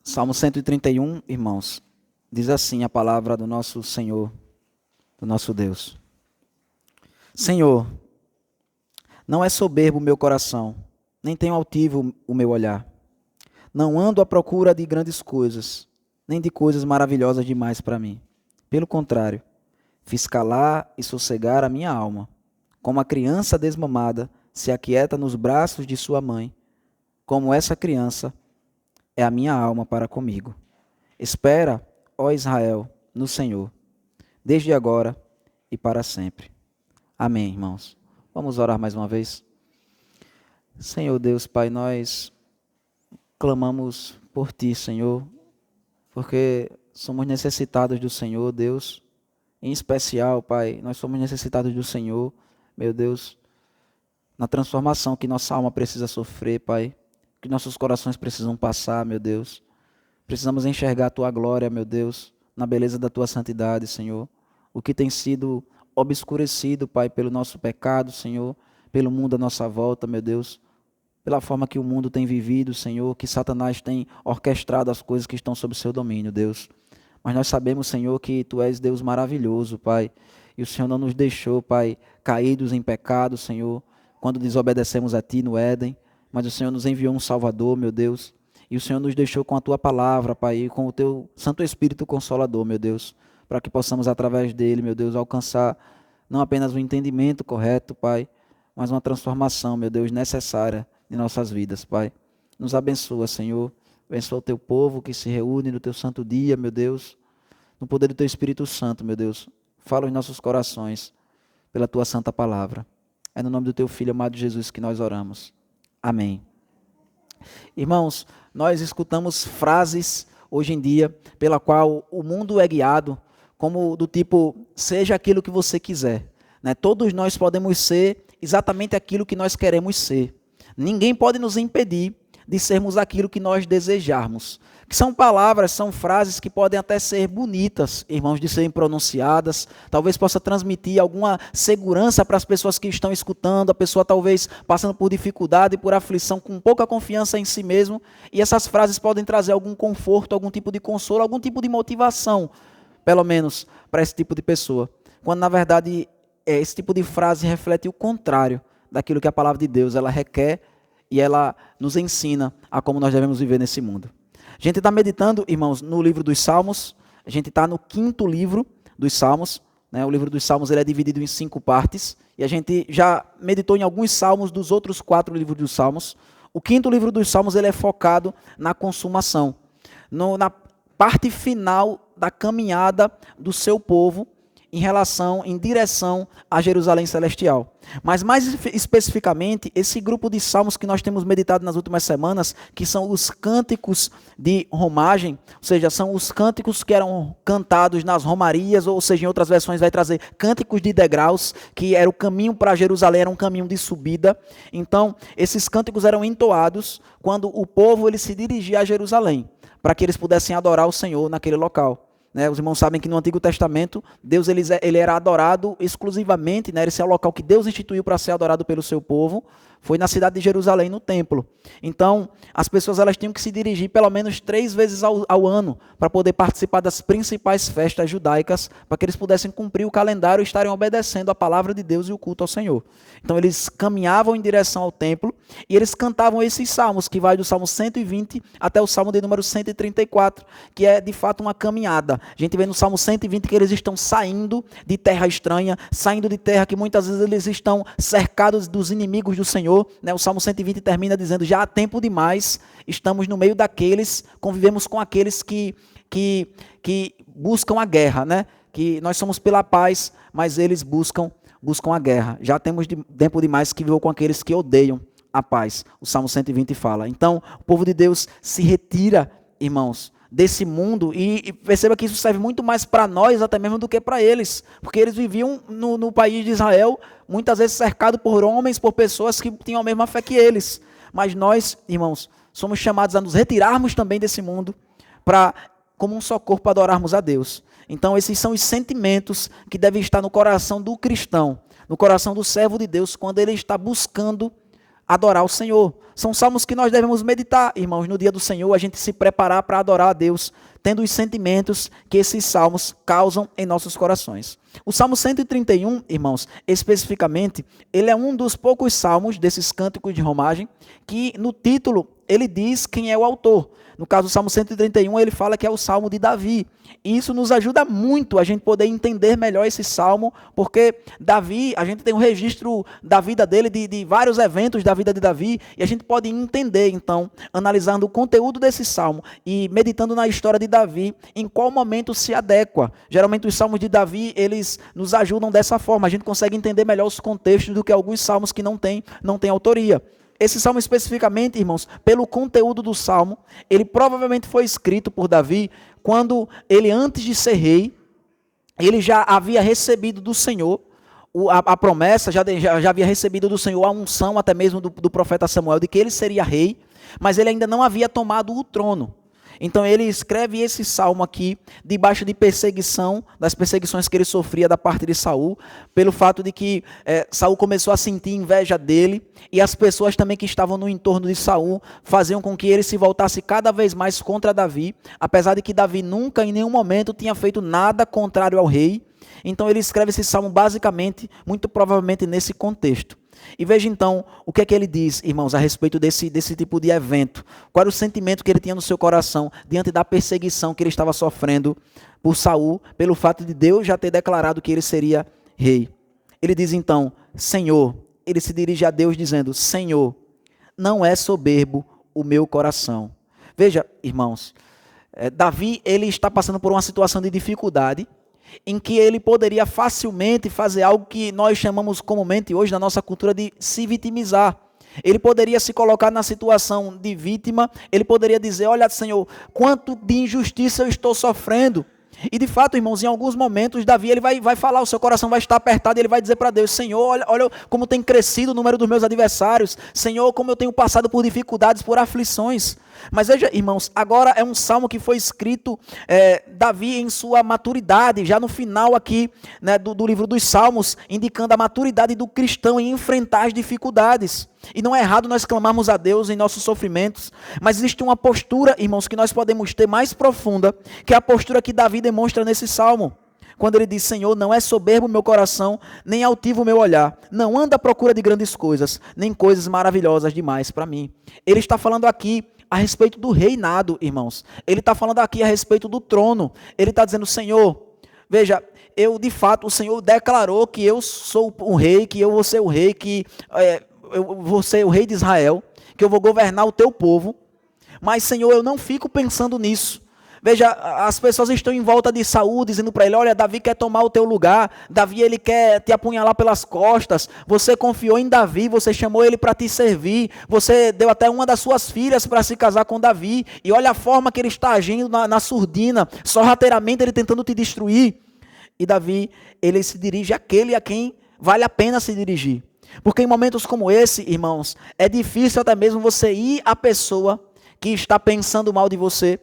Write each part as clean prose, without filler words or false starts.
Salmo 131, irmãos, diz assim a palavra do nosso Senhor, do nosso Deus. Senhor, não é soberbo o meu coração, nem tenho altivo o meu olhar. Não ando à procura de grandes coisas, nem de coisas maravilhosas demais para mim. Pelo contrário, fiz calar e sossegar a minha alma, como a criança desmamada se aquieta nos braços de sua mãe, como essa criança é a minha alma para comigo. Espera, ó Israel, no Senhor, desde agora e para sempre. Amém, irmãos. Vamos orar mais uma vez. Senhor Deus, Pai, nós clamamos por Ti, Senhor, porque somos necessitados do Senhor, Deus. Em especial, Pai, nós somos necessitados do Senhor, meu Deus, na transformação que nossa alma precisa sofrer, Pai, que nossos corações precisam passar, meu Deus. Precisamos enxergar a Tua glória, meu Deus, na beleza da Tua santidade, Senhor. O que tem sido obscurecido, Pai, pelo nosso pecado, Senhor, pelo mundo à nossa volta, meu Deus, pela forma que o mundo tem vivido, Senhor, que Satanás tem orquestrado as coisas que estão sob o seu domínio, Deus. Mas nós sabemos, Senhor, que Tu és Deus maravilhoso, Pai, e o Senhor não nos deixou, Pai, caídos em pecado, Senhor, quando desobedecemos a Ti no Éden, mas o Senhor nos enviou um Salvador, meu Deus, e o Senhor nos deixou com a Tua palavra, Pai, e com o Teu Santo Espírito Consolador, meu Deus, para que possamos, através dele, meu Deus, alcançar não apenas o entendimento correto, Pai, mas uma transformação, meu Deus, necessária em nossas vidas, Pai. Nos abençoa, Senhor. Abençoa o Teu povo que se reúne no Teu santo dia, meu Deus, no poder do Teu Espírito Santo, meu Deus. Fala os nossos corações pela Tua santa palavra. É no nome do Teu Filho amado Jesus que nós oramos. Amém. Irmãos, nós escutamos frases hoje em dia pela qual o mundo é guiado como do tipo, seja aquilo que você quiser. Né? Todos nós podemos ser exatamente aquilo que nós queremos ser. Ninguém pode nos impedir de sermos aquilo que nós desejarmos. Que são palavras, são frases que podem até ser bonitas, irmãos, de serem pronunciadas. Talvez possa transmitir alguma segurança para as pessoas que estão escutando. A pessoa talvez passando por dificuldade, por aflição, com pouca confiança em si mesmo. E essas frases podem trazer algum conforto, algum tipo de consolo, algum tipo de motivação, pelo menos, para esse tipo de pessoa. Quando, na verdade, esse tipo de frase reflete o contrário daquilo que a palavra de Deus ela requer e ela nos ensina a como nós devemos viver nesse mundo. A gente está meditando, irmãos, no livro dos Salmos. A gente está no 5º livro dos Salmos. Né? O livro dos Salmos ele é dividido em 5 partes. E a gente já meditou em alguns salmos dos outros 4 livros dos Salmos. O 5º livro dos Salmos ele é focado na consumação. Na parte final da caminhada do seu povo em direção a Jerusalém Celestial. Mas mais especificamente, esse grupo de salmos que nós temos meditado nas últimas semanas, que são os cânticos de romagem, ou seja, são os cânticos que eram cantados nas romarias, ou seja, em outras versões vai trazer cânticos de degraus, que era o caminho para Jerusalém, era um caminho de subida. Então, esses cânticos eram entoados quando o povo ele se dirigia a Jerusalém, para que eles pudessem adorar o Senhor naquele local. Né, os irmãos sabem que no Antigo Testamento, Deus ele era adorado exclusivamente, né, esse é o local que Deus instituiu para ser adorado pelo seu povo, foi na cidade de Jerusalém, no templo. Então, as pessoas elas tinham que se dirigir pelo menos 3 vezes ao ano para poder participar das principais festas judaicas, para que eles pudessem cumprir o calendário e estarem obedecendo a palavra de Deus e o culto ao Senhor. Então, eles caminhavam em direção ao templo e eles cantavam esses salmos, que vai do Salmo 120 até o Salmo de número 134, que é de fato uma caminhada. A gente vê no Salmo 120 que eles estão saindo de terra estranha, saindo de terra que muitas vezes eles estão cercados dos inimigos do Senhor. Né? O Salmo 120 termina dizendo, já há tempo demais, estamos no meio daqueles, convivemos com aqueles que buscam a guerra, né? Que nós somos pela paz, mas eles buscam a guerra. Já temos tempo demais que viveu com aqueles que odeiam a paz. O Salmo 120 fala. Então, o povo de Deus se retira, irmãos, desse mundo, e perceba que isso serve muito mais para nós até mesmo do que para eles, porque eles viviam no país de Israel, muitas vezes cercado por homens, por pessoas que tinham a mesma fé que eles, mas nós, irmãos, somos chamados a nos retirarmos também desse mundo, como um só corpo adorarmos a Deus. Então esses são os sentimentos que devem estar no coração do cristão, no coração do servo de Deus, quando ele está buscando adorar o Senhor. São salmos que nós devemos meditar, irmãos, no dia do Senhor, a gente se preparar para adorar a Deus, tendo os sentimentos que esses salmos causam em nossos corações. O Salmo 131, irmãos, especificamente, ele é um dos poucos salmos desses cânticos de romagem que no título ele diz quem é o autor. No caso do Salmo 131, ele fala que é o Salmo de Davi. E isso nos ajuda muito a gente poder entender melhor esse salmo, porque Davi, a gente tem um registro da vida dele, de vários eventos da vida de Davi, e a gente pode entender, então, analisando o conteúdo desse salmo e meditando na história de Davi, em qual momento se adequa. Geralmente os salmos de Davi, eles nos ajudam dessa forma, a gente consegue entender melhor os contextos do que alguns salmos que não têm autoria. Esse salmo especificamente, irmãos, pelo conteúdo do salmo, ele provavelmente foi escrito por Davi quando ele, antes de ser rei, ele já havia recebido do Senhor a promessa, já havia recebido do Senhor a unção até mesmo do profeta Samuel, de que ele seria rei, mas ele ainda não havia tomado o trono. Então ele escreve esse salmo aqui, debaixo de perseguição, das perseguições que ele sofria da parte de Saul, pelo fato de que Saul começou a sentir inveja dele, e as pessoas também que estavam no entorno de Saul faziam com que ele se voltasse cada vez mais contra Davi, apesar de que Davi nunca em nenhum momento tinha feito nada contrário ao rei. Então ele escreve esse salmo basicamente, muito provavelmente nesse contexto. E veja então o que é que ele diz, irmãos, a respeito desse tipo de evento. Qual era o sentimento que ele tinha no seu coração diante da perseguição que ele estava sofrendo por Saul, pelo fato de Deus já ter declarado que ele seria rei. Ele diz então, Senhor, ele se dirige a Deus dizendo, Senhor, não é soberbo o meu coração. Veja, irmãos, Davi, ele está passando por uma situação de dificuldade, em que ele poderia facilmente fazer algo que nós chamamos comumente hoje na nossa cultura de se vitimizar. Ele poderia se colocar na situação de vítima, ele poderia dizer, olha Senhor, quanto de injustiça eu estou sofrendo. E de fato, irmãos, em alguns momentos, Davi ele vai falar, o seu coração vai estar apertado, e ele vai dizer para Deus, Senhor, olha como tem crescido o número dos meus adversários, Senhor, como eu tenho passado por dificuldades, por aflições. Mas veja, irmãos, agora é um salmo que foi escrito, Davi em sua maturidade, já no final aqui, né, do livro dos Salmos, indicando a maturidade do cristão em enfrentar as dificuldades. E não é errado nós clamarmos a Deus em nossos sofrimentos, mas existe uma postura, irmãos, que nós podemos ter mais profunda, que é a postura que Davi demonstra nesse salmo. Quando ele diz, Senhor, não é soberbo o meu coração, nem altivo o meu olhar, não anda à procura de grandes coisas, nem coisas maravilhosas demais para mim. Ele está falando aqui a respeito do reinado, irmãos. Ele está falando aqui a respeito do trono. Ele está dizendo, Senhor, veja, de fato, o Senhor declarou que eu sou o rei, que eu vou ser o rei, que eu vou ser o rei de Israel, que eu vou governar o teu povo. Mas, Senhor, eu não fico pensando nisso. Veja, as pessoas estão em volta de Saul, dizendo para ele, olha, Davi quer tomar o teu lugar, Davi ele quer te apunhalar pelas costas, você confiou em Davi, você chamou ele para te servir, você deu até uma das suas filhas para se casar com Davi, e olha a forma que ele está agindo na surdina, sorrateiramente ele tentando te destruir. E Davi, ele se dirige àquele a quem vale a pena se dirigir. Porque em momentos como esse, irmãos, é difícil até mesmo você ir à pessoa que está pensando mal de você.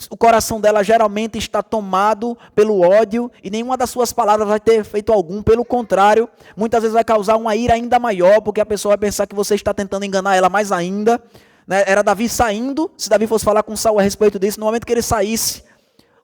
O coração dela geralmente está tomado pelo ódio e nenhuma das suas palavras vai ter efeito algum. Pelo contrário, muitas vezes vai causar uma ira ainda maior, porque a pessoa vai pensar que você está tentando enganar ela mais ainda. Né? Era Davi saindo, se Davi fosse falar com Saul a respeito disso, no momento que ele saísse,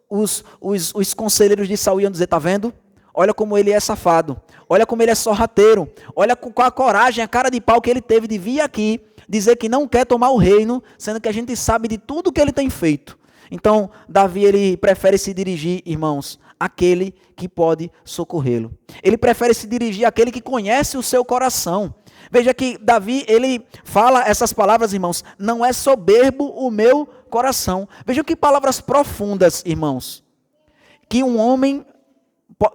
os conselheiros de Saul iam dizer, está vendo? Olha como ele é safado, olha como ele é sorrateiro, olha com a coragem, a cara de pau que ele teve de vir aqui, dizer que não quer tomar o reino, sendo que a gente sabe de tudo que ele tem feito. Então, Davi, ele prefere se dirigir, irmãos, àquele que pode socorrê-lo. Ele prefere se dirigir àquele que conhece o seu coração. Veja que Davi, ele fala essas palavras, irmãos, não é soberbo o meu coração. Veja que palavras profundas, irmãos. Que um homem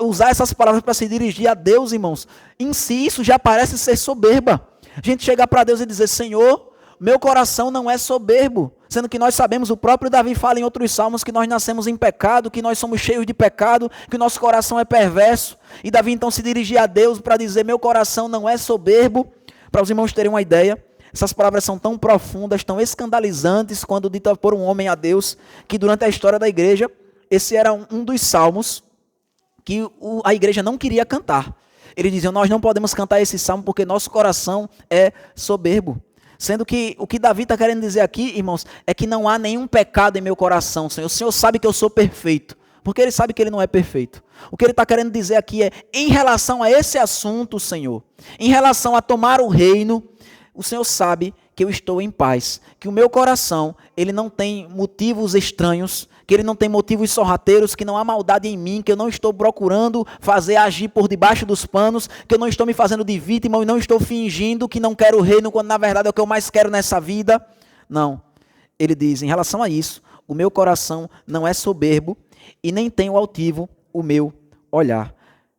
usar essas palavras para se dirigir a Deus, irmãos, em si isso já parece ser soberba. A gente chegar para Deus e dizer, Senhor, meu coração não é soberbo, sendo que nós sabemos, o próprio Davi fala em outros salmos que nós nascemos em pecado, que nós somos cheios de pecado, que o nosso coração é perverso, e Davi então se dirigia a Deus para dizer, meu coração não é soberbo, para os irmãos terem uma ideia. Essas palavras são tão profundas, tão escandalizantes, quando ditas por um homem a Deus, que durante a história da igreja, esse era um dos salmos que a igreja não queria cantar. Eles diziam, nós não podemos cantar esse salmo porque nosso coração é soberbo. Sendo que o que Davi está querendo dizer aqui, irmãos, é que não há nenhum pecado em meu coração, Senhor. O Senhor sabe que eu sou perfeito, porque Ele sabe que Ele não é perfeito. O que Ele está querendo dizer aqui é, em relação a esse assunto, Senhor, em relação a tomar o reino, o Senhor sabe que eu estou em paz, que o meu coração, ele não tem motivos estranhos, que ele não tem motivos sorrateiros, que não há maldade em mim, que eu não estou procurando fazer agir por debaixo dos panos, que eu não estou me fazendo de vítima e não estou fingindo que não quero o reino, quando na verdade é o que eu mais quero nessa vida. Não. Ele diz, em relação a isso, o meu coração não é soberbo e nem tem o altivo o meu olhar.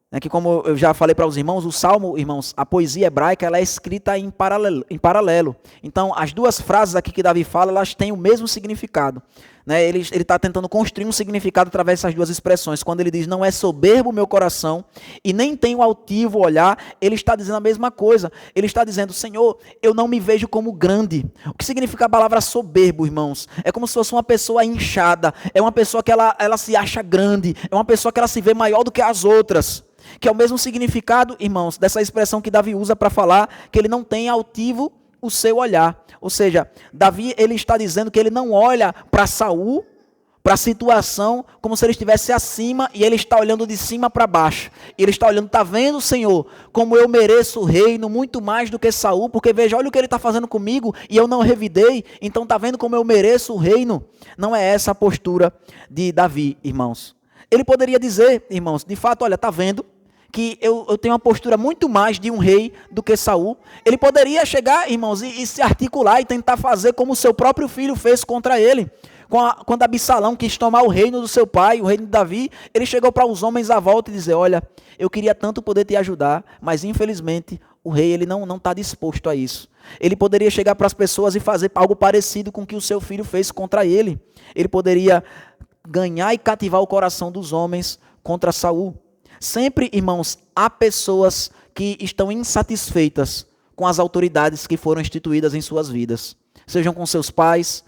É que, como eu já falei para os irmãos, o Salmo, irmãos, a poesia hebraica, ela é escrita em paralelo. Então, as duas frases aqui que Davi fala, elas têm o mesmo significado. Né? Ele está tentando construir um significado através dessas duas expressões. Quando ele diz, não é soberbo o meu coração e nem tem o altivo olhar, ele está dizendo a mesma coisa. Ele está dizendo, Senhor, eu não me vejo como grande. O que significa a palavra soberbo, irmãos? É como se fosse uma pessoa inchada, é uma pessoa que ela se acha grande, é uma pessoa que ela se vê maior do que as outras. Que é o mesmo significado, irmãos, dessa expressão que Davi usa para falar que ele não tem altivo o seu olhar. Ou seja, Davi, ele está dizendo que ele não olha para Saul, para a situação, como se ele estivesse acima e ele está olhando de cima para baixo. Ele está olhando, está vendo, Senhor, como eu mereço o reino muito mais do que Saul, porque veja, olha o que ele está fazendo comigo e eu não revidei, então está vendo como eu mereço o reino. Não é essa a postura de Davi, irmãos. Ele poderia dizer, irmãos, de fato, olha, está vendo que eu tenho uma postura muito mais de um rei do que Saul. Ele poderia chegar, irmãos, e se articular e tentar fazer como o seu próprio filho fez contra ele. Quando Absalão quis tomar o reino do seu pai, o reino de Davi, ele chegou para os homens à volta e dizer, olha, eu queria tanto poder te ajudar, mas infelizmente o rei ele não está disposto a isso. Ele poderia chegar para as pessoas e fazer algo parecido com o que o seu filho fez contra ele. Ele poderia ganhar e cativar o coração dos homens contra Saul. Sempre, irmãos, há pessoas que estão insatisfeitas com as autoridades que foram instituídas em suas vidas. Sejam com seus pais,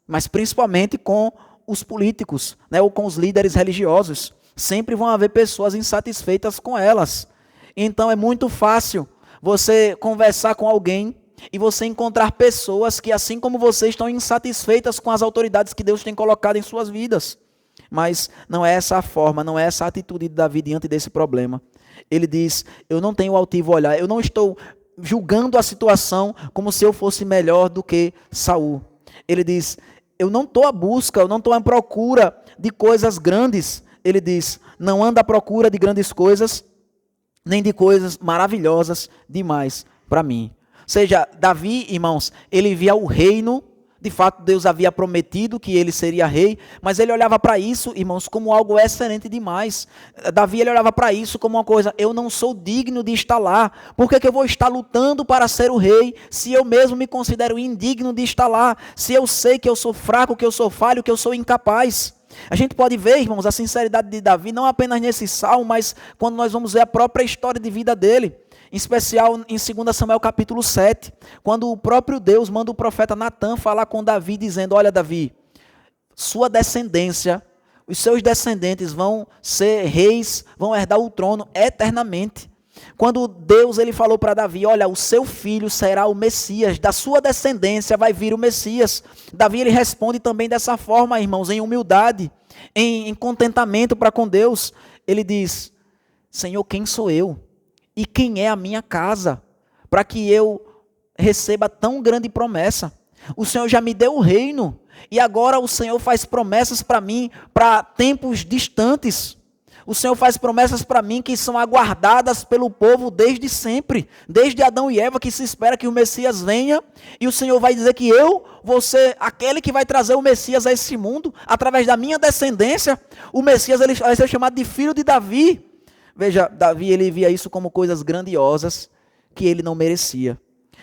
mas principalmente com os políticos, né, ou com os líderes religiosos. Sempre vão haver pessoas insatisfeitas com elas. Então é muito fácil você conversar com alguém e você encontrar pessoas que, assim como você, estão insatisfeitas com as autoridades que Deus tem colocado em suas vidas. Mas não é essa a forma, não é essa a atitude de Davi diante desse problema. Ele diz, eu não tenho altivo olhar, eu não estou julgando a situação como se eu fosse melhor do que Saul. Ele diz, eu não estou à busca, eu não estou à procura de coisas grandes. Ele diz, não anda à procura de grandes coisas, nem de coisas maravilhosas demais para mim. Ou seja, Davi, irmãos, ele via o reino. De fato, Deus havia prometido que ele seria rei, mas ele olhava para isso, irmãos, como algo excelente demais. Davi, ele olhava para isso como uma coisa, eu não sou digno de estar lá. Por que eu vou estar lutando para ser o rei, se eu mesmo me considero indigno de estar lá? Se eu sei que eu sou fraco, que eu sou falho, que eu sou incapaz? A gente pode ver, irmãos, a sinceridade de Davi, não apenas nesse salmo, mas quando nós vamos ver a própria história de vida dele. Em especial em 2 Samuel capítulo 7, quando o próprio Deus manda o profeta Natã falar com Davi, dizendo, olha Davi, sua descendência, os seus descendentes vão ser reis, vão herdar o trono eternamente. Quando Deus ele falou para Davi, olha, o seu filho será o Messias, da sua descendência vai vir o Messias. Davi ele responde também dessa forma, irmãos, em humildade, em contentamento para com Deus. Ele diz, Senhor, quem sou eu? E quem é a minha casa, para que eu receba tão grande promessa? O Senhor já me deu o reino, e agora o Senhor faz promessas para mim, para tempos distantes. O Senhor faz promessas para mim que são aguardadas pelo povo desde sempre, desde Adão e Eva, que se espera que o Messias venha, e o Senhor vai dizer que eu vou ser aquele que vai trazer o Messias a esse mundo, através da minha descendência. O Messias ele vai ser chamado de filho de Davi. Veja, Davi ele via isso como coisas grandiosas que ele não merecia.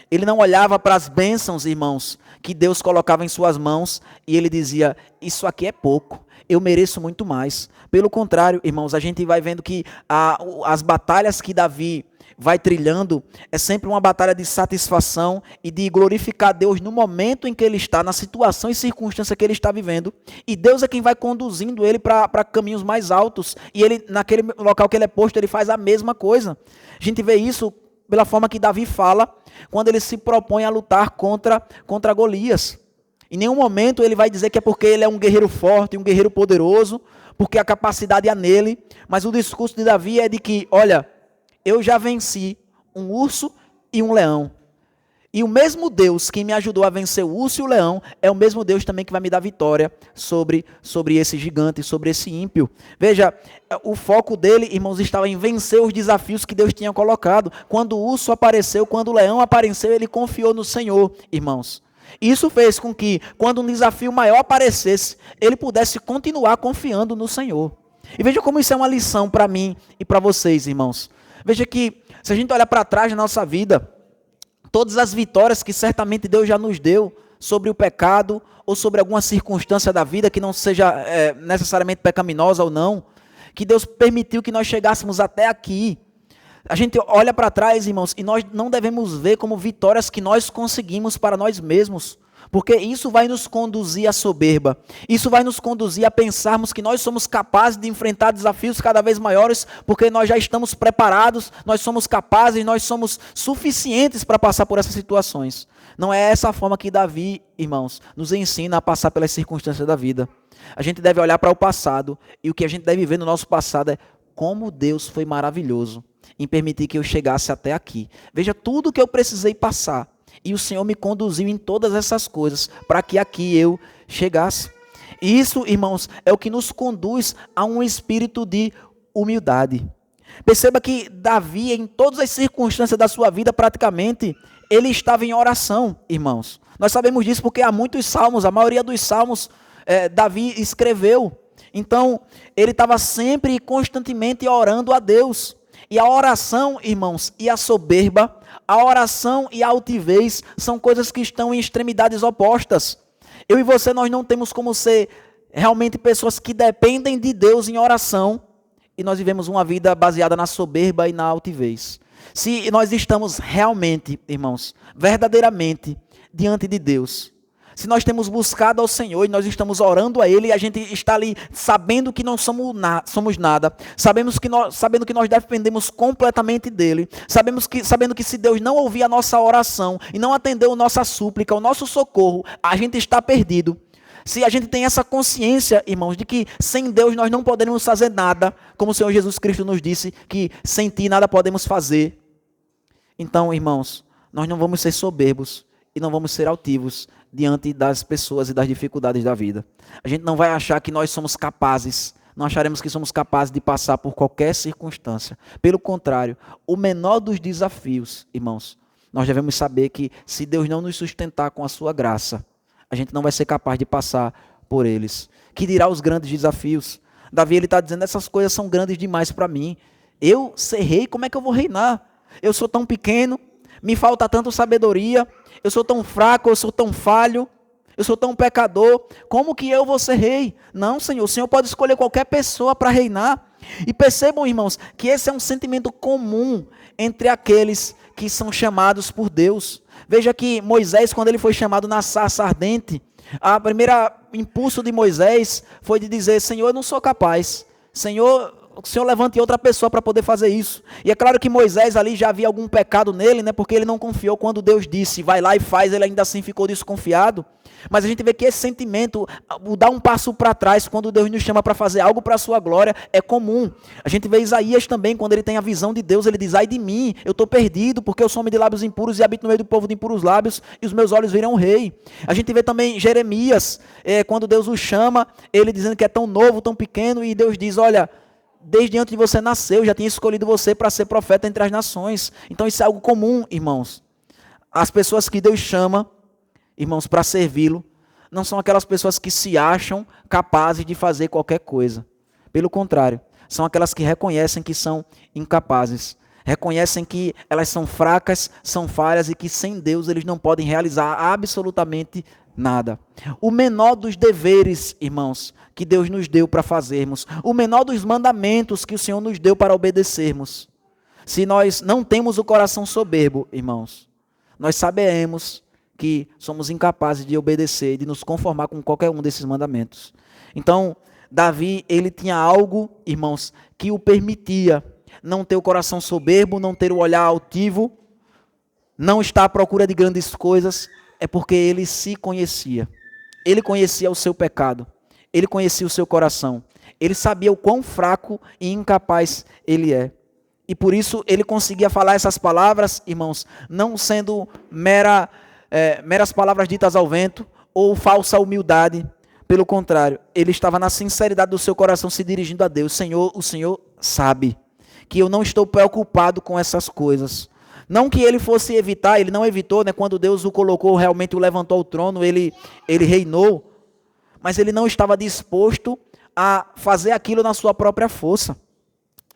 Ele não olhava para as bênçãos, irmãos, que Deus colocava em suas mãos e ele dizia, isso aqui é pouco, eu mereço muito mais. Pelo contrário, irmãos, a gente vai vendo que as batalhas que Davi vai trilhando é sempre uma batalha de satisfação e de glorificar Deus no momento em que ele está, na situação e circunstância que ele está vivendo. E Deus é quem vai conduzindo ele para caminhos mais altos. E ele, naquele local que ele é posto, ele faz a mesma coisa. A gente vê isso pela forma que Davi fala, quando ele se propõe a lutar contra Golias. Em nenhum momento ele vai dizer que é porque ele é um guerreiro forte, um guerreiro poderoso, porque a capacidade é nele, mas o discurso de Davi é de que, olha, eu já venci um urso e um leão. E o mesmo Deus que me ajudou a vencer o urso e o leão é o mesmo Deus também que vai me dar vitória sobre esse gigante, sobre esse ímpio. Veja, o foco dele, irmãos, estava em vencer os desafios que Deus tinha colocado. Quando o urso apareceu, quando o leão apareceu, ele confiou no Senhor, irmãos. Isso fez com que, quando um desafio maior aparecesse, ele pudesse continuar confiando no Senhor. E veja como isso é uma lição para mim e para vocês, irmãos. Veja que, se a gente olhar para trás na nossa vida, todas as vitórias que certamente Deus já nos deu sobre o pecado ou sobre alguma circunstância da vida que não seja necessariamente pecaminosa ou não, que Deus permitiu que nós chegássemos até aqui. A gente olha para trás, irmãos, e nós não devemos ver como vitórias que nós conseguimos para nós mesmos, porque isso vai nos conduzir à soberba, isso vai nos conduzir a pensarmos que nós somos capazes de enfrentar desafios cada vez maiores, porque nós já estamos preparados, nós somos capazes, nós somos suficientes para passar por essas situações. Não é essa a forma que Davi, irmãos, nos ensina a passar pelas circunstâncias da vida. A gente deve olhar para o passado, e o que a gente deve ver no nosso passado é como Deus foi maravilhoso em permitir que eu chegasse até aqui. Veja tudo que eu precisei passar. E o Senhor me conduziu em todas essas coisas para que aqui eu chegasse. E isso, irmãos, é o que nos conduz a um espírito de humildade. Perceba que Davi, em todas as circunstâncias da sua vida, praticamente, ele estava em oração, irmãos. Nós sabemos disso porque há muitos salmos, a maioria dos salmos Davi escreveu. Então, ele estava sempre e constantemente orando a Deus. E a oração, irmãos, e a soberba, a oração e a altivez são coisas que estão em extremidades opostas. Eu e você, nós não temos como ser realmente pessoas que dependem de Deus em oração e nós vivemos uma vida baseada na soberba e na altivez. Se nós estamos realmente, irmãos, verdadeiramente diante de Deus, se nós temos buscado ao Senhor e nós estamos orando a Ele e a gente está ali sabendo que não somos nada, sabendo que nós dependemos completamente dEle, sabendo que se Deus não ouvir a nossa oração e não atender a nossa súplica, o nosso socorro, a gente está perdido. Se a gente tem essa consciência, irmãos, de que sem Deus nós não podemos fazer nada, como o Senhor Jesus Cristo nos disse, que sem Ti nada podemos fazer. Então, irmãos, nós não vamos ser soberbos e não vamos ser altivos diante das pessoas e das dificuldades da vida. A gente não vai achar que nós somos capazes, não acharemos que somos capazes de passar por qualquer circunstância. Pelo contrário, o menor dos desafios, irmãos, nós devemos saber que se Deus não nos sustentar com a sua graça, a gente não vai ser capaz de passar por eles. Que dirá os grandes desafios? Davi, ele está dizendo, essas coisas são grandes demais para mim. Eu ser rei, como é que eu vou reinar? Eu sou tão pequeno, me falta tanta sabedoria, eu sou tão fraco, eu sou tão falho, eu sou tão pecador, como que eu vou ser rei? Não, Senhor, o Senhor pode escolher qualquer pessoa para reinar. E percebam, irmãos, que esse é um sentimento comum entre aqueles que são chamados por Deus. Veja que Moisés, quando ele foi chamado na sarça ardente, a primeira impulso de Moisés foi de dizer, Senhor, eu não sou capaz, Senhor, o Senhor levante outra pessoa para poder fazer isso. E é claro que Moisés ali já havia algum pecado nele, né? Porque ele não confiou quando Deus disse, vai lá e faz, ele ainda assim ficou desconfiado. Mas a gente vê que esse sentimento, o dar um passo para trás, quando Deus nos chama para fazer algo para a sua glória, é comum. A gente vê Isaías também, quando ele tem a visão de Deus, ele diz, ai de mim, eu estou perdido, porque eu sou homem de lábios impuros e habito no meio do povo de impuros lábios, e os meus olhos viram o rei. A gente vê também Jeremias, quando Deus o chama, ele dizendo que é tão novo, tão pequeno, e Deus diz, olha, desde antes de você nascer, eu já tinha escolhido você para ser profeta entre as nações. Então isso é algo comum, irmãos. As pessoas que Deus chama, irmãos, para servi-lo, não são aquelas pessoas que se acham capazes de fazer qualquer coisa. Pelo contrário, são aquelas que reconhecem que são incapazes. Reconhecem que elas são fracas, são falhas e que sem Deus eles não podem realizar absolutamente nada. O menor dos deveres, irmãos, que Deus nos deu para fazermos, o menor dos mandamentos que o Senhor nos deu para obedecermos. Se nós não temos o coração soberbo, irmãos, nós saberemos que somos incapazes de obedecer, de nos conformar com qualquer um desses mandamentos. Então, Davi, ele tinha algo, irmãos, que o permitia não ter o coração soberbo, não ter o olhar altivo, não está à procura de grandes coisas, é porque ele se conhecia. Ele conhecia o seu pecado. Ele conhecia o seu coração. Ele sabia o quão fraco e incapaz ele é. E por isso ele conseguia falar essas palavras, irmãos, não sendo meras palavras ditas ao vento ou falsa humildade. Pelo contrário, ele estava na sinceridade do seu coração se dirigindo a Deus. Senhor, o Senhor sabe que eu não estou preocupado com essas coisas. Não que ele fosse evitar, ele não evitou, né? Quando Deus o colocou, realmente o levantou ao trono, ele reinou. Mas ele não estava disposto a fazer aquilo na sua própria força.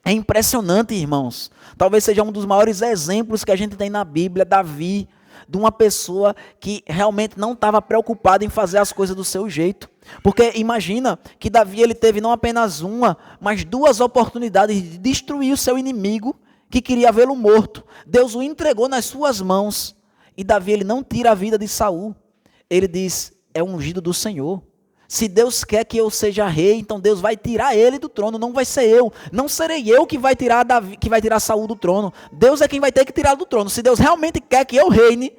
É impressionante, irmãos. Talvez seja um dos maiores exemplos que a gente tem na Bíblia, Davi, de uma pessoa que realmente não estava preocupada em fazer as coisas do seu jeito. Porque imagina que Davi ele teve não apenas uma, mas duas oportunidades de destruir o seu inimigo que queria vê-lo morto. Deus o entregou nas suas mãos. E Davi ele não tira a vida de Saul. Ele diz, é ungido do Senhor. Se Deus quer que eu seja rei, então Deus vai tirar ele do trono, não vai ser eu. Não serei eu que vai tirar Davi, que vai tirar Saul do trono. Deus é quem vai ter que tirar do trono. Se Deus realmente quer que eu reine,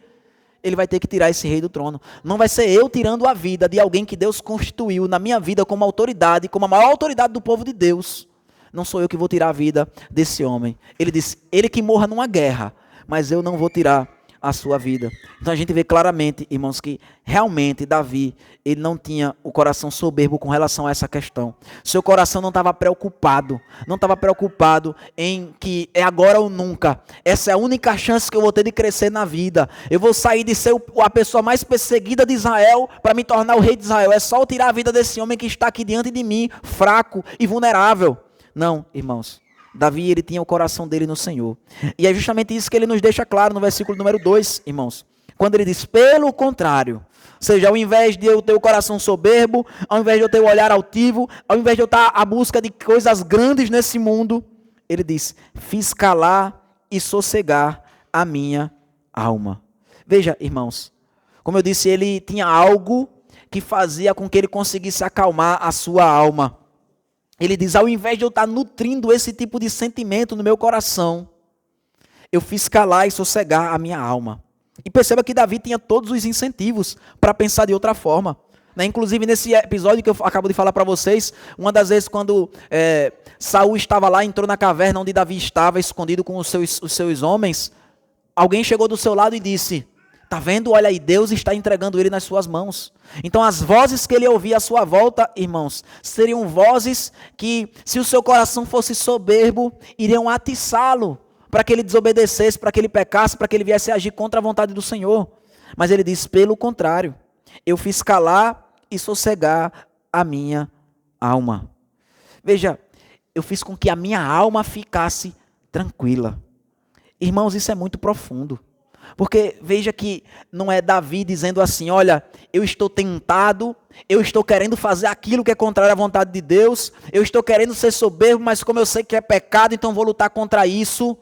ele vai ter que tirar esse rei do trono. Não vai ser eu tirando a vida de alguém que Deus constituiu na minha vida como autoridade, como a maior autoridade do povo de Deus. Não sou eu que vou tirar a vida desse homem. Ele disse, ele que morra numa guerra, mas eu não vou tirar a sua vida. Então a gente vê claramente, irmãos, que realmente Davi, ele não tinha o coração soberbo com relação a essa questão. Seu coração não estava preocupado, em que é agora ou nunca. Essa é a única chance que eu vou ter de crescer na vida. Eu vou sair de ser a pessoa mais perseguida de Israel para me tornar o rei de Israel. É só eu tirar a vida desse homem que está aqui diante de mim, fraco e vulnerável. Não, irmãos. Davi, ele tinha o coração dele no Senhor. E é justamente isso que ele nos deixa claro no versículo número 2, irmãos. Quando ele diz, pelo contrário. Ou seja, ao invés de eu ter o coração soberbo, ao invés de eu ter o olhar altivo, ao invés de eu estar à busca de coisas grandes nesse mundo, ele diz, fiz calar e sossegar a minha alma. Veja, irmãos, como eu disse, ele tinha algo que fazia com que ele conseguisse acalmar a sua alma. Ele diz, ao invés de eu estar nutrindo esse tipo de sentimento no meu coração, eu fiz calar e sossegar a minha alma. E perceba que Davi tinha todos os incentivos para pensar de outra forma. Né? Inclusive nesse episódio que eu acabo de falar para vocês, uma das vezes quando Saul estava lá, entrou na caverna onde Davi estava, escondido com os seus homens, alguém chegou do seu lado e disse, tá vendo? Olha aí, Deus está entregando ele nas suas mãos. Então as vozes que ele ouvia à sua volta, irmãos, seriam vozes que, se o seu coração fosse soberbo, iriam atiçá-lo para que ele desobedecesse, para que ele pecasse, para que ele viesse a agir contra a vontade do Senhor. Mas ele diz, pelo contrário, eu fiz calar e sossegar a minha alma. Veja, eu fiz com que a minha alma ficasse tranquila. Irmãos, isso é muito profundo. Porque veja que não é Davi dizendo assim, olha, eu estou tentado, eu estou querendo fazer aquilo que é contrário à vontade de Deus, eu estou querendo ser soberbo, mas como eu sei que é pecado, então vou lutar contra isso.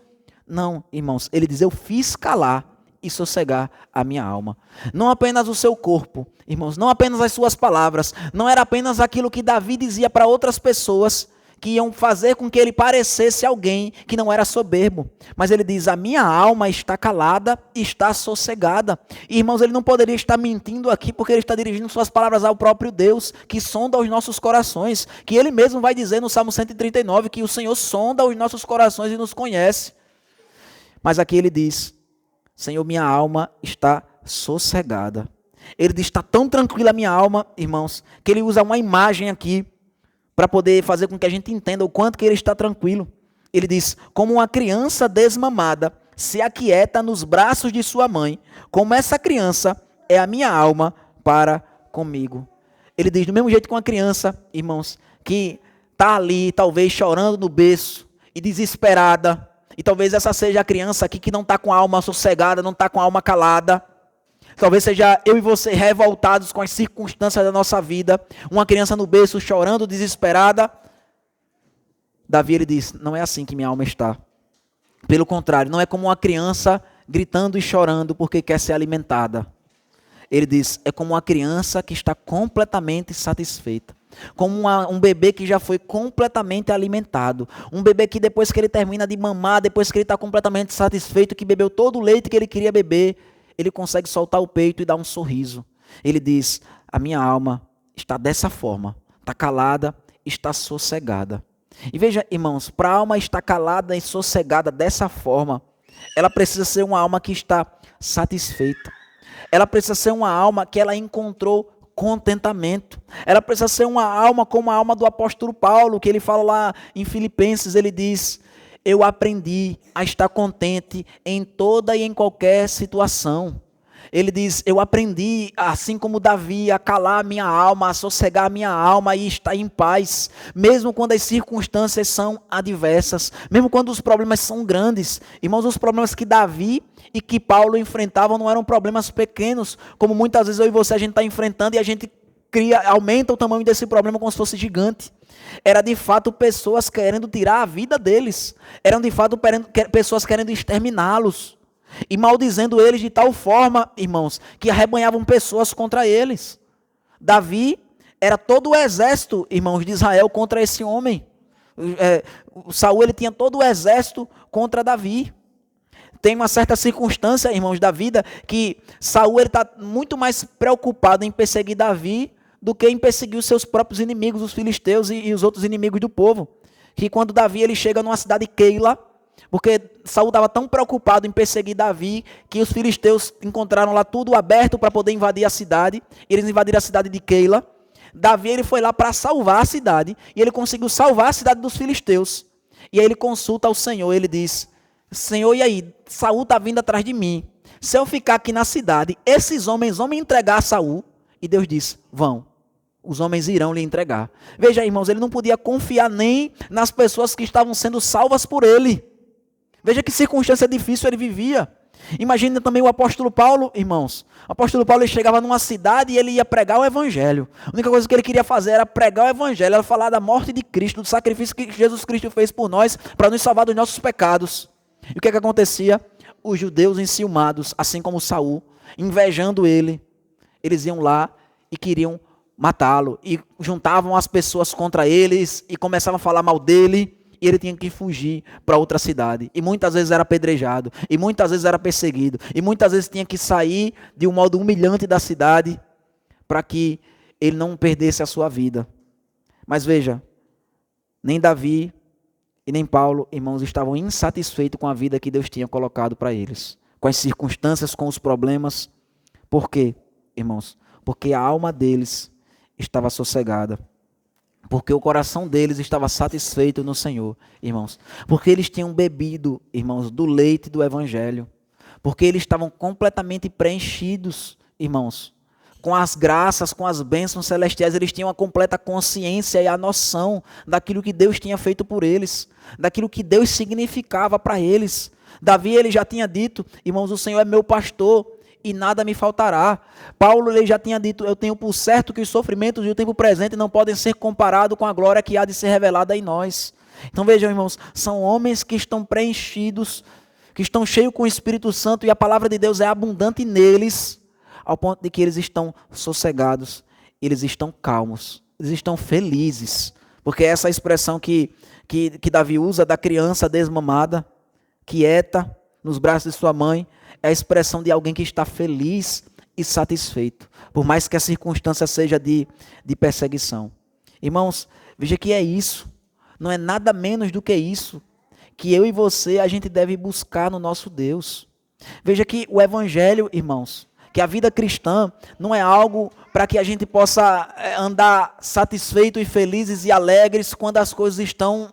Não, irmãos, ele diz, eu fiz calar e sossegar a minha alma. Não apenas o seu corpo, irmãos, não apenas as suas palavras, não era apenas aquilo que Davi dizia para outras pessoas, que iam fazer com que ele parecesse alguém que não era soberbo. Mas ele diz, a minha alma está calada e está sossegada. E, irmãos, ele não poderia estar mentindo aqui, porque ele está dirigindo suas palavras ao próprio Deus, que sonda os nossos corações, que ele mesmo vai dizer no Salmo 139, que o Senhor sonda os nossos corações e nos conhece. Mas aqui ele diz, Senhor, minha alma está sossegada. Ele diz, está tão tranquila a minha alma, irmãos, que ele usa uma imagem aqui, para poder fazer com que a gente entenda o quanto que ele está tranquilo. Ele diz, como uma criança desmamada se aquieta nos braços de sua mãe, como essa criança é a minha alma para comigo. Ele diz, do mesmo jeito que uma criança, irmãos, que está ali, talvez chorando no berço e desesperada, e talvez essa seja a criança aqui que não está com a alma sossegada, não está com a alma calada. Talvez seja eu e você revoltados com as circunstâncias da nossa vida. Uma criança no berço chorando, desesperada. Davi, ele diz, não é assim que minha alma está. Pelo contrário, não é como uma criança gritando e chorando porque quer ser alimentada. Ele diz, é como uma criança que está completamente satisfeita. Como um bebê que já foi completamente alimentado. Um bebê que depois que ele termina de mamar, depois que ele está completamente satisfeito, que bebeu todo o leite que ele queria beber, ele consegue soltar o peito e dar um sorriso. Ele diz, a minha alma está dessa forma, está calada, está sossegada. E veja, irmãos, para a alma estar calada e sossegada dessa forma, ela precisa ser uma alma que está satisfeita. Ela precisa ser uma alma que ela encontrou contentamento. Ela precisa ser uma alma como a alma do apóstolo Paulo, que ele fala lá em Filipenses, ele diz, eu aprendi a estar contente em toda e em qualquer situação. Ele diz, eu aprendi, assim como Davi, a calar a minha alma, a sossegar a minha alma e estar em paz, mesmo quando as circunstâncias são adversas, mesmo quando os problemas são grandes. Irmãos, os problemas que Davi e que Paulo enfrentavam não eram problemas pequenos, como muitas vezes eu e você a gente está enfrentando e a gente aumenta o tamanho desse problema como se fosse gigante. Era de fato pessoas querendo tirar a vida deles, eram de fato pessoas querendo exterminá-los. E maldizendo eles de tal forma, irmãos, que arrebanhavam pessoas contra eles. Davi era todo o exército, irmãos, de Israel contra esse homem. Saul, ele tinha todo o exército contra Davi. Tem uma certa circunstância, irmãos, da vida, que Saul está muito mais preocupado em perseguir Davi do que em perseguir os seus próprios inimigos, os filisteus e os outros inimigos do povo. Que quando Davi ele chega numa cidade Keila, porque Saul estava tão preocupado em perseguir Davi, que os filisteus encontraram lá tudo aberto para poder invadir a cidade. Eles invadiram a cidade de Keila. Davi ele foi lá para salvar a cidade, e ele conseguiu salvar a cidade dos filisteus. E aí ele consulta ao Senhor, ele diz, Senhor, e aí? Saul está vindo atrás de mim. Se eu ficar aqui na cidade, esses homens vão me entregar a Saul? E Deus diz, vão. Os homens irão lhe entregar. Veja, irmãos, ele não podia confiar nem nas pessoas que estavam sendo salvas por ele. Veja que circunstância difícil ele vivia. Imagina também o apóstolo Paulo, irmãos. O apóstolo Paulo ele chegava numa cidade e ele ia pregar o evangelho. A única coisa que ele queria fazer era pregar o evangelho, era falar da morte de Cristo, do sacrifício que Jesus Cristo fez por nós, para nos salvar dos nossos pecados. E o que acontecia? Os judeus enciumados, assim como Saul, invejando ele, eles iam lá e queriam matá-lo. E juntavam as pessoas contra eles e começavam a falar mal dele. E ele tinha que fugir para outra cidade. E muitas vezes era apedrejado. E muitas vezes era perseguido. E muitas vezes tinha que sair de um modo humilhante da cidade para que ele não perdesse a sua vida. Mas veja, nem Davi e nem Paulo, irmãos, estavam insatisfeitos com a vida que Deus tinha colocado para eles. Com as circunstâncias, com os problemas. Por quê, irmãos? Porque a alma deles estava sossegada. Porque o coração deles estava satisfeito no Senhor, irmãos. Porque eles tinham bebido, irmãos, do leite do Evangelho. Porque eles estavam completamente preenchidos, irmãos, com as graças, com as bênçãos celestiais. Eles tinham a completa consciência e a noção daquilo que Deus tinha feito por eles. Daquilo que Deus significava para eles. Davi, ele já tinha dito, irmãos, o Senhor é meu pastor e nada me faltará. Paulo ele já tinha dito, eu tenho por certo que os sofrimentos e o tempo presente não podem ser comparados com a glória que há de ser revelada em nós. Então vejam, irmãos, são homens que estão preenchidos, que estão cheios com o Espírito Santo e a palavra de Deus é abundante neles, ao ponto de que eles estão sossegados, eles estão calmos, eles estão felizes, porque essa expressão que Davi usa da criança desmamada, quieta, nos braços de sua mãe, é a expressão de alguém que está feliz e satisfeito, por mais que a circunstância seja de perseguição. Irmãos, veja que é isso, não é nada menos do que isso, que eu e você, a gente deve buscar no nosso Deus. Veja que o Evangelho, irmãos, que a vida cristã não é algo para que a gente possa andar satisfeito e felizes e alegres quando as coisas estão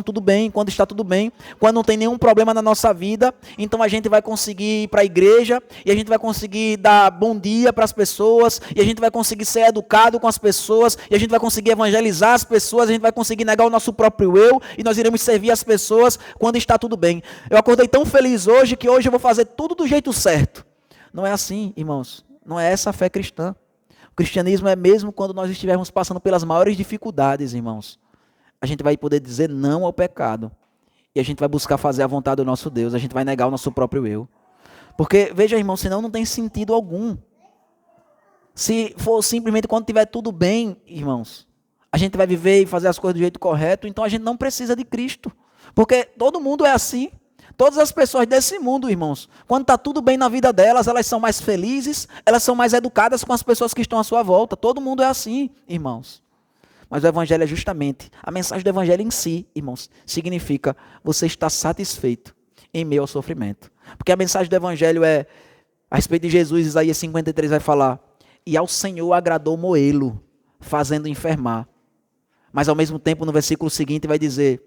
tudo bem, quando está tudo bem, quando não tem nenhum problema na nossa vida. Então a gente vai conseguir ir para a igreja e a gente vai conseguir dar bom dia para as pessoas e a gente vai conseguir ser educado com as pessoas e a gente vai conseguir evangelizar as pessoas, a gente vai conseguir negar o nosso próprio eu e nós iremos servir as pessoas quando está tudo bem. Eu acordei tão feliz hoje que hoje eu vou fazer tudo do jeito certo. Não é assim, irmãos. Não é essa a fé cristã. O cristianismo é mesmo quando nós estivermos passando pelas maiores dificuldades, irmãos. A gente vai poder dizer não ao pecado. E a gente vai buscar fazer a vontade do nosso Deus. A gente vai negar o nosso próprio eu. Porque, veja, irmão, senão não tem sentido algum. Se for simplesmente quando tiver tudo bem, irmãos, a gente vai viver e fazer as coisas do jeito correto, então a gente não precisa de Cristo. Porque todo mundo é assim. Todas as pessoas desse mundo, irmãos, quando está tudo bem na vida delas, elas são mais felizes, elas são mais educadas com as pessoas que estão à sua volta. Todo mundo é assim, irmãos. Mas o evangelho é justamente, a mensagem do evangelho em si, irmãos, significa você estar satisfeito em meio ao sofrimento. Porque a mensagem do evangelho é, a respeito de Jesus, Isaías 53 vai falar, e ao Senhor agradou moê-lo, fazendo enfermar. Mas ao mesmo tempo, no versículo seguinte vai dizer,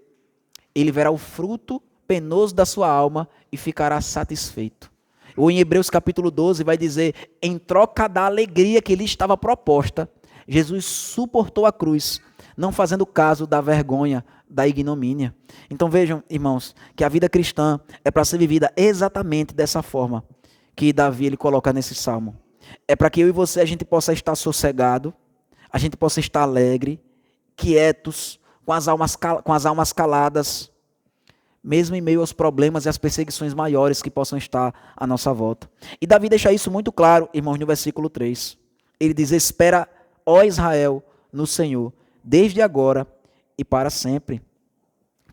ele verá o fruto penoso da sua alma e ficará satisfeito. Ou em Hebreus capítulo 12 vai dizer, em troca da alegria que lhe estava proposta, Jesus suportou a cruz, não fazendo caso da vergonha, da ignomínia. Então vejam, irmãos, que a vida cristã é para ser vivida exatamente dessa forma que Davi ele coloca nesse salmo. É para que eu e você a gente possa estar sossegado, a gente possa estar alegre, quietos, com as almas caladas, mesmo em meio aos problemas e às perseguições maiores que possam estar à nossa volta. E Davi deixa isso muito claro, irmãos, no versículo 3. Ele diz, espera, ó Israel, no Senhor, desde agora e para sempre.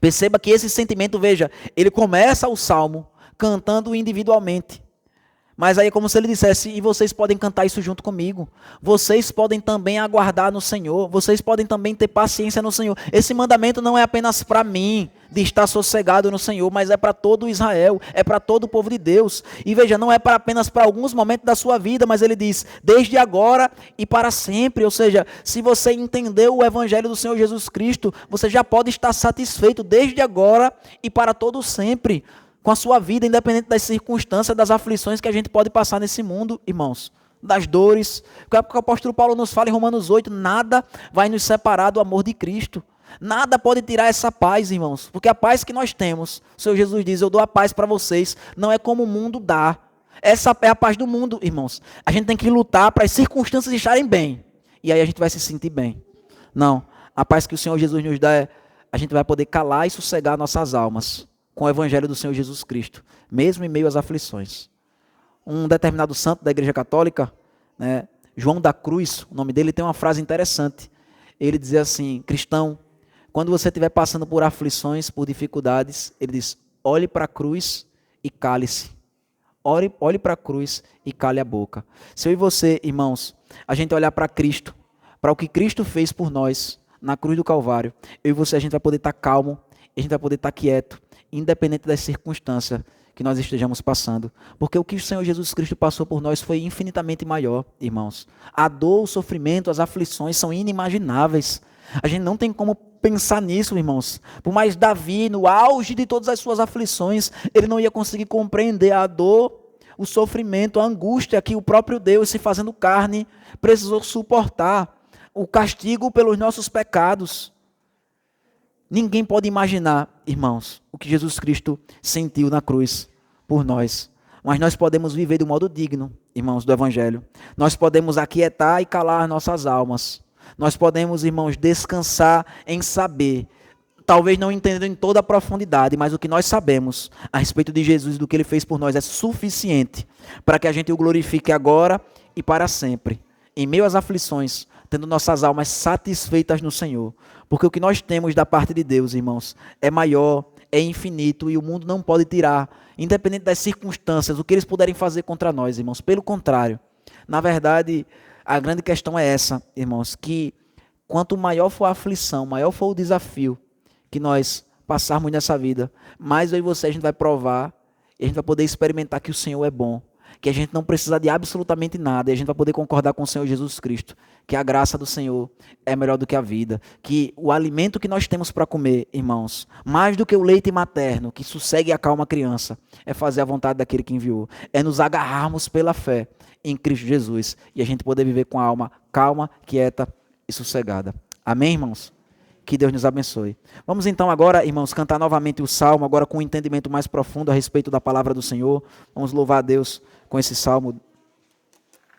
Perceba que esse sentimento, veja, ele começa o salmo cantando individualmente. Mas aí é como se ele dissesse, e vocês podem cantar isso junto comigo. Vocês podem também aguardar no Senhor. Vocês podem também ter paciência no Senhor. Esse mandamento não é apenas para mim, de estar sossegado no Senhor, mas é para todo Israel, é para todo o povo de Deus. E veja, não é apenas para alguns momentos da sua vida, mas ele diz, desde agora e para sempre. Ou seja, se você entendeu o evangelho do Senhor Jesus Cristo, você já pode estar satisfeito desde agora e para todo sempre, com a sua vida, independente das circunstâncias, das aflições que a gente pode passar nesse mundo, irmãos, das dores. Porque o apóstolo Paulo nos fala em Romanos 8, nada vai nos separar do amor de Cristo. Nada pode tirar essa paz, irmãos, porque a paz que nós temos, o Senhor Jesus diz, eu dou a paz para vocês, não é como o mundo dá. Essa é a paz do mundo, irmãos. A gente tem que lutar para as circunstâncias estarem bem, e aí a gente vai se sentir bem. Não, a paz que o Senhor Jesus nos dá é, a gente vai poder calar e sossegar nossas almas, com o evangelho do Senhor Jesus Cristo, mesmo em meio às aflições. Um determinado santo da Igreja Católica, né, João da Cruz, o nome dele, tem uma frase interessante. Ele dizia assim, cristão, quando você estiver passando por aflições, por dificuldades, ele diz, olhe para a cruz e cale-se. Olhe para a cruz e cale a boca. Se eu e você, irmãos, a gente olhar para Cristo, para o que Cristo fez por nós, na cruz do Calvário, eu e você, a gente vai poder estar calmo, a gente vai poder estar quieto, independente das circunstâncias que nós estejamos passando. Porque o que o Senhor Jesus Cristo passou por nós foi infinitamente maior, irmãos. A dor, o sofrimento, as aflições são inimagináveis. A gente não tem como pensar nisso, irmãos. Por mais Davi, no auge de todas as suas aflições, ele não ia conseguir compreender a dor, o sofrimento, a angústia que o próprio Deus, se fazendo carne, precisou suportar. O castigo pelos nossos pecados. Ninguém pode imaginar, irmãos, o que Jesus Cristo sentiu na cruz por nós. Mas nós podemos viver de um modo digno, irmãos, do Evangelho. Nós podemos aquietar e calar nossas almas. Nós podemos, irmãos, descansar em saber, talvez não entendendo em toda a profundidade, mas o que nós sabemos a respeito de Jesus e do que Ele fez por nós é suficiente para que a gente o glorifique agora e para sempre, em meio às aflições, tendo nossas almas satisfeitas no Senhor. Porque o que nós temos da parte de Deus, irmãos, é maior, é infinito e o mundo não pode tirar, independente das circunstâncias, o que eles puderem fazer contra nós, irmãos. Pelo contrário, na verdade, a grande questão é essa, irmãos, que quanto maior for a aflição, maior for o desafio que nós passarmos nessa vida, mais eu e você a gente vai provar e a gente vai poder experimentar que o Senhor é bom, que a gente não precisa de absolutamente nada, e a gente vai poder concordar com o Senhor Jesus Cristo, que a graça do Senhor é melhor do que a vida, que o alimento que nós temos para comer, irmãos, mais do que o leite materno, que sossegue e acalma a criança, é fazer a vontade daquele que enviou, é nos agarrarmos pela fé em Cristo Jesus, e a gente poder viver com a alma calma, quieta e sossegada. Amém, irmãos? Que Deus nos abençoe. Vamos então agora, irmãos, cantar novamente o Salmo, agora com um entendimento mais profundo a respeito da palavra do Senhor. Vamos louvar a Deus com esse Salmo